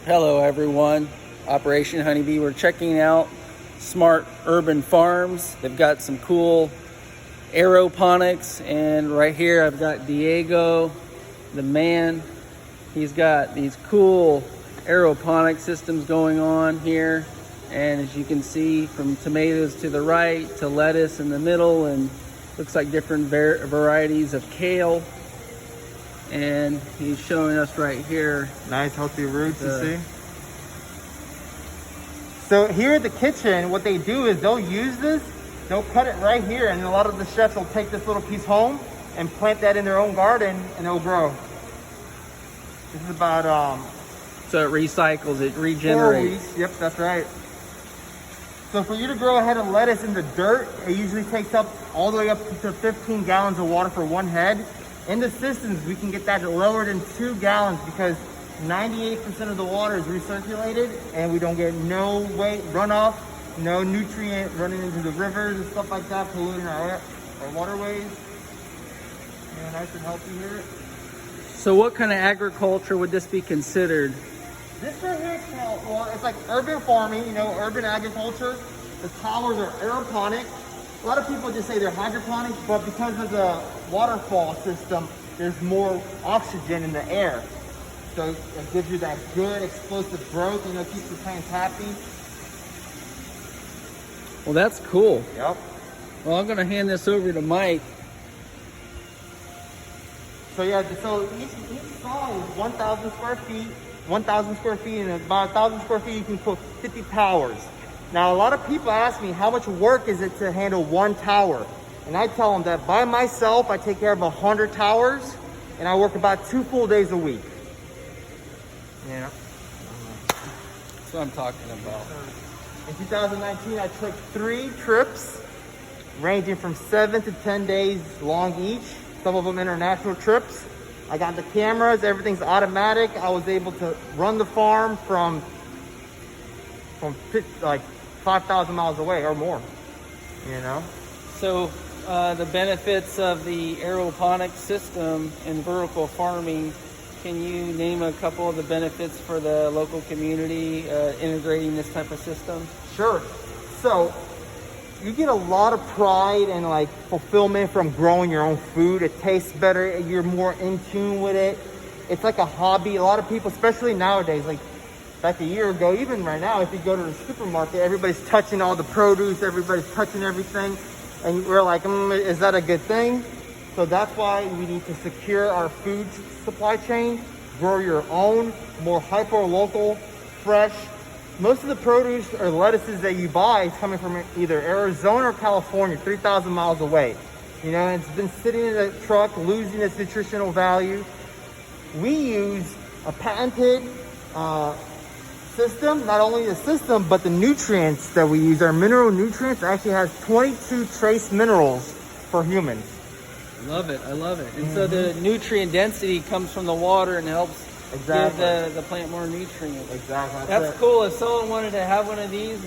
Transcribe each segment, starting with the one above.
Hello everyone, Operation Honeybee. We're checking out Smart Urban Farms. They've got some cool aeroponics, and right here I've got Diego, the man. He's got these cool aeroponic systems going on here, and as you can see, from tomatoes to the right to lettuce in the middle, and looks like different varieties of kale. And he's showing us right here. Nice healthy roots, you see? So here at the kitchen, what they do is they'll use this, they'll cut it right here, and a lot of the chefs will take this little piece home and plant that in their own garden, and it'll grow. This is about so it recycles, it 4 regenerates. weeks. Yep, that's right. So for you to grow a head of lettuce in the dirt, it usually takes up all the way up to 15 gallons of water for one head. In the systems, we can get that lower than 2 gallons because 98% of the water is recirculated, and we don't get no runoff, no nutrient running into the rivers and stuff like that, polluting our waterways. Yeah, nice and healthy here. So what kind of agriculture would this be considered? This right here is called, well, it's like urban farming, you know, urban agriculture. The towers are aeroponic. A lot of people just say they're hydroponics, but because of the waterfall system, there's more oxygen in the air. So it gives you that good explosive growth, you know, keeps the plants happy. Well, that's cool. Yep. Well, I'm gonna hand this over to Mike. So yeah, so each stall is 1,000 square feet. 1,000 square feet, and about 1,000 square feet, you can put 50 towers. Now, a lot of people ask me, how much work is it to handle one tower? And I tell them that by myself, I take care of 100 towers, and I work about 2 full days a week. Yeah. That's what I'm talking about. In 2019, I took 3 trips, ranging from 7 to 10 days long each. Some of them international trips. I got the cameras, everything's automatic. I was able to run the farm from like 5,000 miles away or more, you know? So the benefits of the aeroponic system in vertical farming, can you name a couple of the benefits for the local community integrating this type of system? Sure. So you get a lot of pride and like fulfillment from growing your own food. It tastes better. You're more in tune with it. It's like a hobby. A lot of people, especially nowadays, like back a year ago, even right now, if you go to the supermarket, everybody's touching all the produce, everybody's touching everything. And we're like, is that a good thing? So that's why we need to secure our food supply chain, grow your own, more hyper-local, fresh. Most of the produce or lettuces that you buy is coming from either Arizona or California, 3,000 miles away. You know, it's been sitting in a truck, losing its nutritional value. We use a patented system, not only the system, but the nutrients that we use. Our mineral nutrients actually has 22 trace minerals for humans. Love it, I love it. And so the nutrient density comes from the water and helps give the plant more nutrients. Exactly. That's cool. If someone wanted to have one of these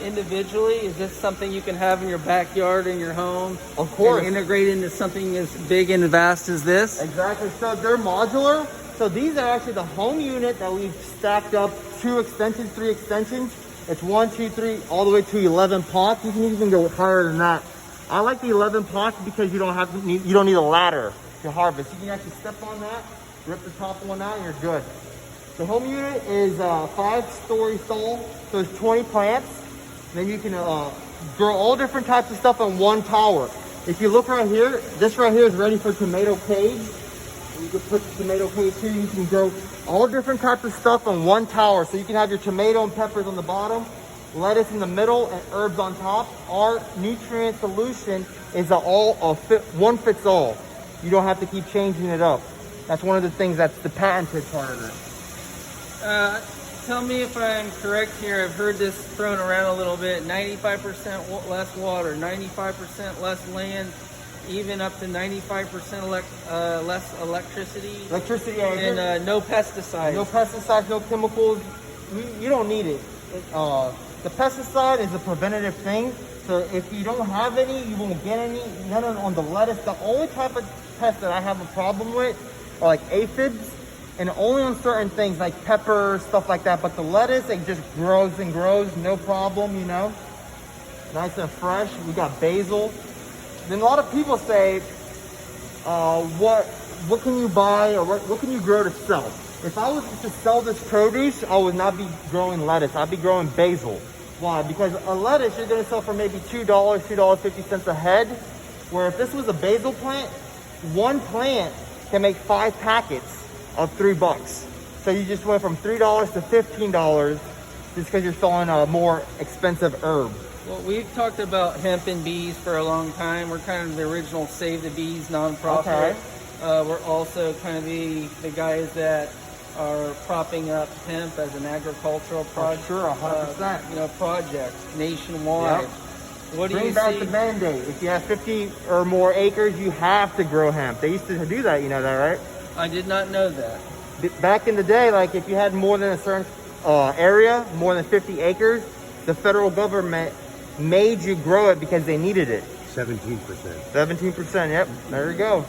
individually, is this something you can have in your backyard, in your home? Of course. And integrate into something as big and vast as this? Exactly. So they're modular. So these are actually the home unit that we've stacked up 2 extensions, 3 extensions. It's 1, 2, 3, all the way to 11 pots. You can even go higher than that. I like the 11 pots because you don't need a ladder to harvest. You can actually step on that, rip the top one out, and you're good. The home unit is a 5-story stall, so it's 20 plants. Then you can grow all different types of stuff in one tower. If you look right here, this right here is ready for tomato cage. You can put the tomato cage here. You can grow all different types of stuff in one tower. So you can have your tomato and peppers on the bottom, lettuce in the middle, and herbs on top. Our nutrient solution is one fits all. You don't have to keep changing it up. That's one of the things that's the patented part of it. Tell me if I'm correct here. I've heard this thrown around a little bit. 95% less water, 95% less land, even up to 95% less electricity. Electricity, yeah. And no pesticides. No pesticides, no chemicals. You don't need it. The pesticide is a preventative thing. So if you don't have any, you won't get any. None on the lettuce. The only type of pest that I have a problem with are like aphids. and only on certain things like peppers, stuff like that. But the lettuce, it just grows and grows, no problem, you know. Nice and fresh. We got basil. Then a lot of people say, what can you buy, or what can you grow to sell? If I was to sell this produce, I would not be growing lettuce. I'd be growing basil. Why? Because a lettuce you're going to sell for maybe $2, $2.50 a head. Where if this was a basil plant, one plant can make 5 packets of $3. So you just went from $3 to $15 just because you're selling a more expensive herb. Well, we've talked about hemp and bees for a long time. We're kind of the original Save the Bees nonprofit. Okay. We're also kind of the guys that are propping up hemp as an agricultural project. Sure, 100%. You know, project nationwide. Yep. What do Bring you back see? the mandate. If you have 50 or more acres, you have to grow hemp. They used to do that, you know that, right? I did not know that. Back in the day, like if you had more than a certain area, more than 50 acres, the federal government made you grow it because they needed it. 17%. 17%, yep, there you go.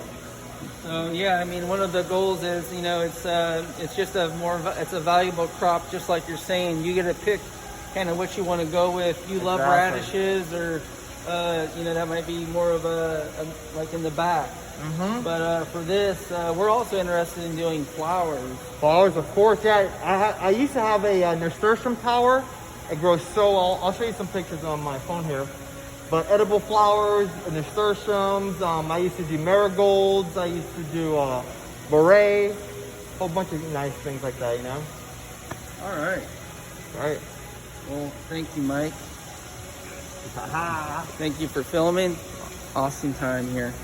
So yeah, I mean, one of the goals is, you know, it's just it's a valuable crop, just like you're saying. You get to pick kind of what you want to go with. You love Exactly. radishes, or you know, that might be more of a like in the back. But for this, we're also interested in doing flowers. Flowers, of course, yeah. I used to have a nasturtium tower. It grows so well. I'll show you some pictures on my phone here. But edible flowers, nasturtiums. I used to do marigolds. I used to do beret. A whole bunch of nice things like that, you know. All right. Right. Well, thank you, Mike. Thank you for filming. Awesome time here.